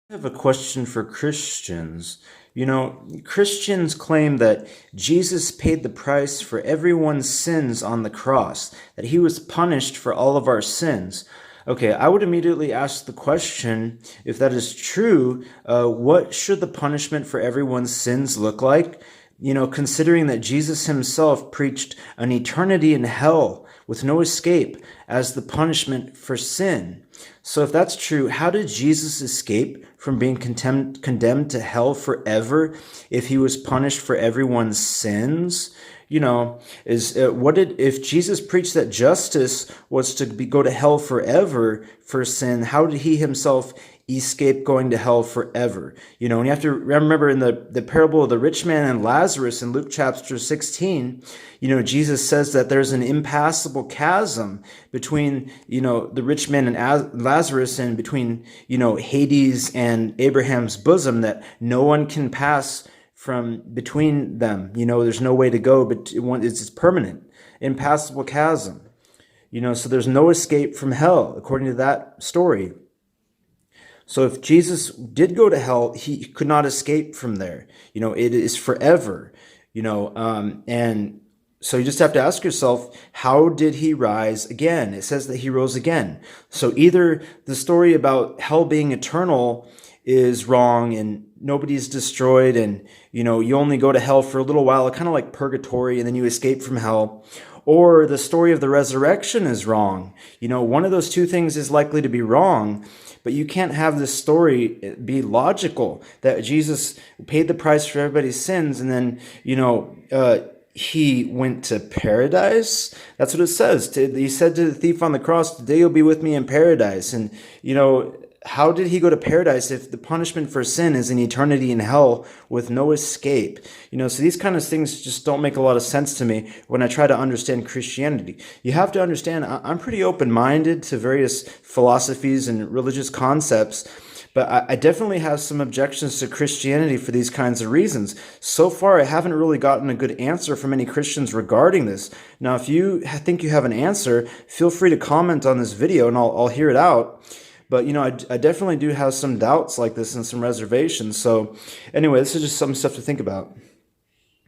I have a question for Christians. Christians claim that Jesus paid the price for everyone's sins on the cross, that he was punished for all of our sins. Okay, I would immediately ask the question, if that is true, what should the punishment for everyone's sins look like? Considering that Jesus himself preached an eternity in hell with no escape as the punishment for sin. So if that's true, how did Jesus escape from being condemned to hell forever if he was punished for everyone's sins? If Jesus preached that justice was to go to hell forever for sin, how did he himself escape going to hell forever? And you have to remember in the parable of the rich man and Lazarus in Luke chapter 16, Jesus says that there's an impassable chasm between, the rich man and Lazarus, and between, Hades and Abraham's bosom, that no one can pass from between them. There's no way to go, but it's permanent, impassable chasm. So there's no escape from hell, according to that story. So if Jesus did go to hell, he could not escape from there. It is forever, and so you just have to ask yourself, how did he rise again? It says that he rose again. So either the story about hell being eternal is wrong and nobody's destroyed, and you only go to hell for a little while, kind of like purgatory, and then you escape from hell, or the story of the resurrection is wrong. One of those two things is likely to be wrong, but you can't have this story be logical, that Jesus paid the price for everybody's sins and then he went to paradise. That's what it says. He said to the thief on the cross, "Today you'll be with me in paradise." And how did he go to paradise if the punishment for sin is an eternity in hell with no escape? So these kind of things just don't make a lot of sense to me when I try to understand Christianity. You have to understand, I'm pretty open-minded to various philosophies and religious concepts, but I definitely have some objections to Christianity for these kinds of reasons. So far, I haven't really gotten a good answer from any Christians regarding this. Now, if you think you have an answer, feel free to comment on this video and I'll hear it out. But, I definitely do have some doubts like this and some reservations. So anyway, this is just some stuff to think about.